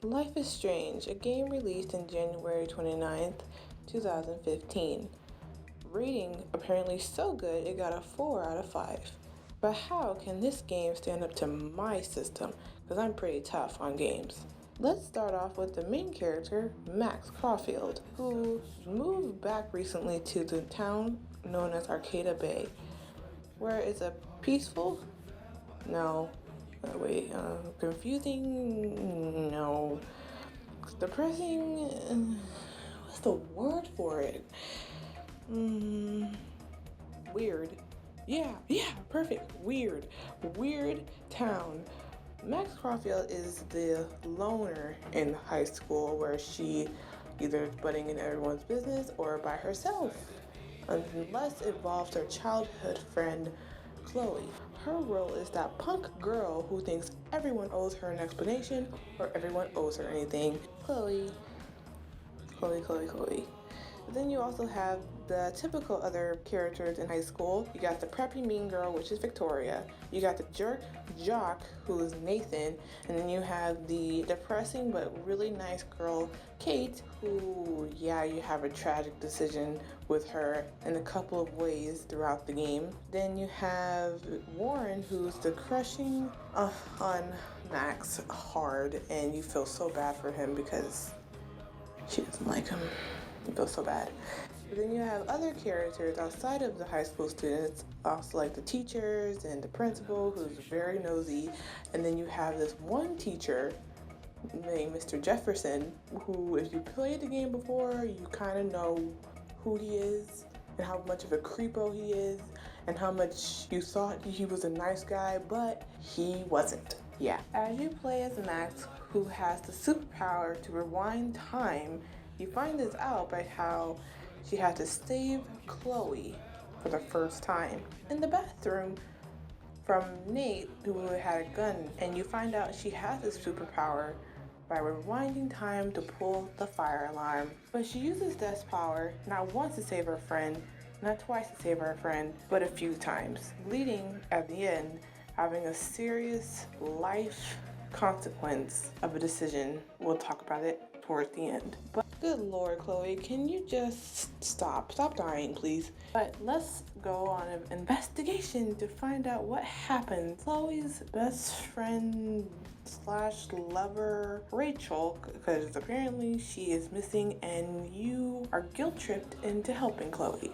Life is Strange, a game released in January 29th, 2015. Rating apparently so good it got a 4 out of 5. But how can this game stand up to my system? Because I'm pretty tough on games. Let's start off with the main character, Max Caulfield, who moved back recently to the town known as Arcata Bay, where it's a peaceful, no, confusing, no, depressing, what's the word for it? Weird. Yeah, perfect. Weird town. Max Caulfield is the loner in high school where she either butting in everyone's business or by herself, unless it involves her childhood friend Chloe. Her role is that punk girl who thinks everyone owes her an explanation or everyone owes her anything. Chloe. But then you also have the typical other characters in high school. You got the preppy mean girl, which is Victoria. You got the jerk jock, who is Nathan. And then you have the depressing but really nice girl, Kate, who, yeah, you have a tragic decision with her in a couple of ways throughout the game. Then you have Warren, who's the crushing on Max hard, and you feel so bad for him because she doesn't like him. You feel so bad. But then you have other characters outside of the high school students, also like the teachers and the principal, who's very nosy. And then you have this one teacher named Mr. Jefferson, who, if you played the game before, you kind of know who he is and how much of a creepo he is and how much you thought he was a nice guy, but he wasn't. Yeah. As you play as Max, who has the superpower to rewind time, you find this out by how she had to save Chloe for the first time in the bathroom from Nate, who had a gun, and you find out she has this superpower by rewinding time to pull the fire alarm. But she uses this power not once to save her friend, not twice to save her friend, but a few times, leading at the end having a serious life consequence of a decision. We'll talk about it towards the end. But good lord, Chloe, can you just stop? Stop dying, please. But let's go on an investigation to find out what happened. Chloe's best friend slash lover, Rachel, because apparently she is missing and you are guilt tripped into helping Chloe.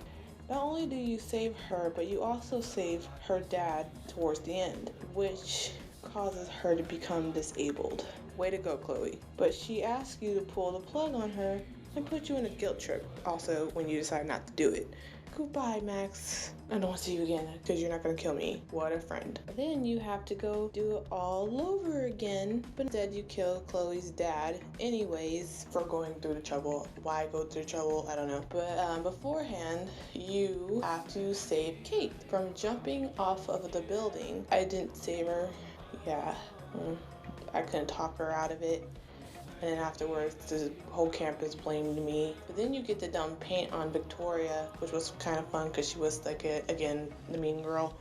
Not only do you save her, but you also save her dad towards the end, which causes her to become disabled. Way to go, Chloe. But she asks you to pull the plug on her and put you in a guilt trip also when you decide not to do it. Goodbye, Max. I don't want to see you again because you're not going to kill me. What a friend. Then you have to go do it all over again, but instead you kill Chloe's dad anyways for going through the trouble. Why go through trouble? I don't know. But beforehand, you have to save Kate from jumping off of the building. I didn't save her. Yeah. I couldn't talk her out of it. And then afterwards, the whole campus blamed me. But then you get to dump paint on Victoria, which was kind of fun because she was like, again, the mean girl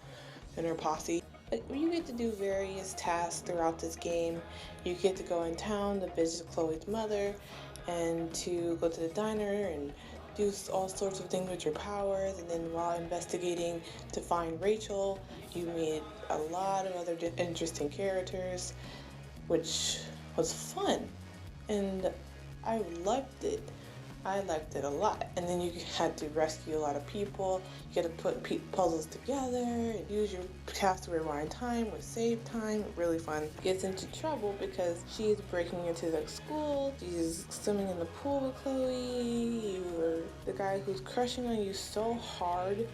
and her posse. But you get to do various tasks throughout this game. You get to go in town to visit Chloe's mother and to go to the diner and do all sorts of things with your powers. And then while investigating to find Rachel, you meet a lot of other interesting characters, which was fun. And I liked it. I liked it a lot. And then you had to rescue a lot of people. You had to put puzzles together and use your task to rewind time with save time. Really fun. Gets into trouble because she's breaking into the school. She's swimming in the pool with Chloe. The guy who's crushing on you so hard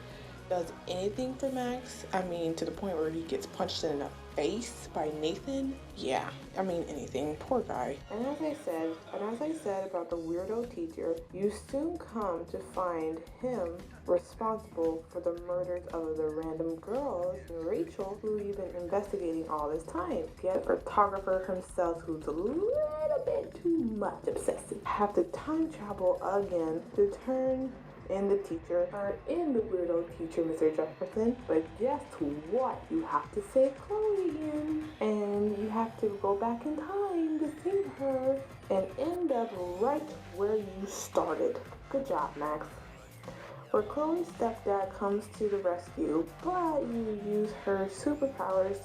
does anything for Max. I mean, to the point where he gets punched in the face by Nathan. Yeah, I mean anything. Poor guy. And as I said about the weirdo teacher, you soon come to find him responsible for the murders of the random girls and Rachel, who you've been investigating all this time. Get a photographer himself who's a little bit too much obsessive. Have to time travel again to turn in the teacher, or in the weirdo teacher, Mr. Jefferson. But guess what? You have to save Chloe again. And you have to go back in time to to save her and end up right where you started. Good job, Max. Where Chloe's stepdad comes to the rescue, but you use her superpowers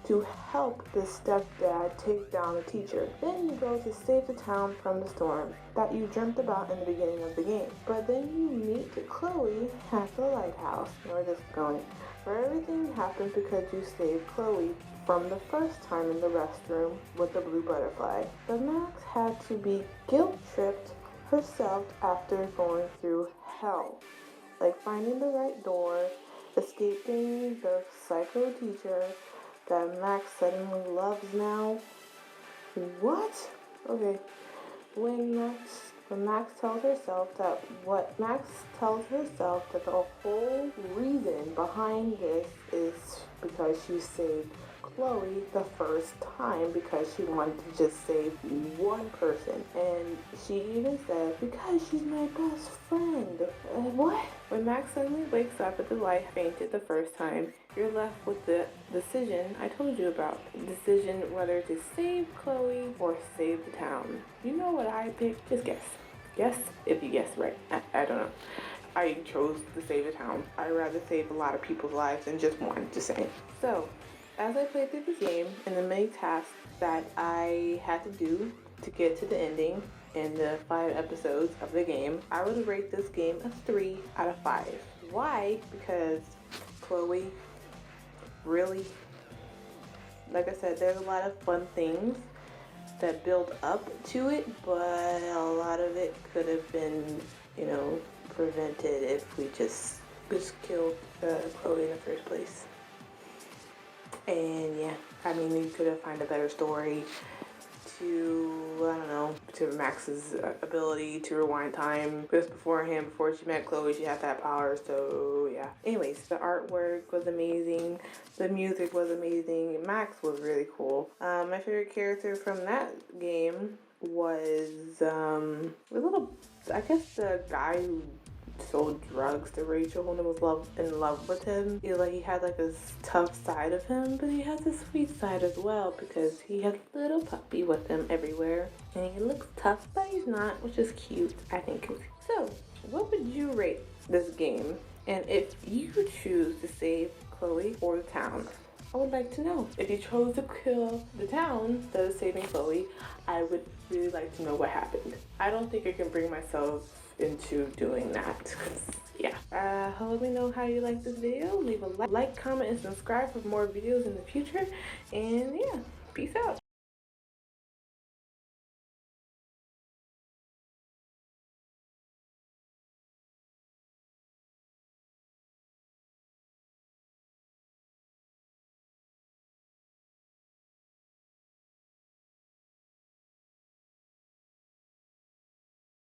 to help the stepdad take down the teacher. Then you go to save the town from the storm that you dreamt about in the beginning of the game. But then you meet Chloe at the lighthouse. Where this is going? Where everything happened because you saved Chloe from the first time in the restroom with the blue butterfly. But Max had to be guilt-tripped herself after going through hell. Like finding the right door, escaping the psycho teacher that Max suddenly loves now. What? Okay. When Max tells herself that the whole reason behind this is because she saved Chloe the first time because she wanted to just save one person. And she even said, because she's my best friend. What? When Max suddenly wakes up at the light fainted the first time, you're left with the decision I told you about. The decision whether to save Chloe or save the town. You know what I picked? Just guess. Guess if you guess right. I don't know. I chose to save the town. I'd rather save a lot of people's lives than just one, just saying. So, as I played through this game and the many tasks that I had to do to get to the ending in the 5 episodes of the game, I would rate this game a 3 out of 5. Why? Because Chloe, really? Like I said, there's a lot of fun things that build up to it, but a lot of it could have been, prevented if we just killed Chloe in the first place. And yeah, you could have found a better story to Max's ability to rewind time. Because before she met Chloe, she had that power, so yeah. Anyways, the artwork was amazing, the music was amazing, Max was really cool. My favorite character from that game was, I guess the guy who sold drugs to Rachel when was in love with him. He had this tough side of him, but he has a sweet side as well because he has a little puppy with him everywhere. And he looks tough, but he's not, which is cute, I think. So, what would you rate this game? And if you choose to save Chloe or the town, I would like to know. If you chose to kill the town instead of saving Chloe, I would really like to know what happened. I don't think I can bring myself into doing that. Yeah. Let me know how you like this video. Leave a like, comment, and subscribe for more videos in the future. And yeah, peace out.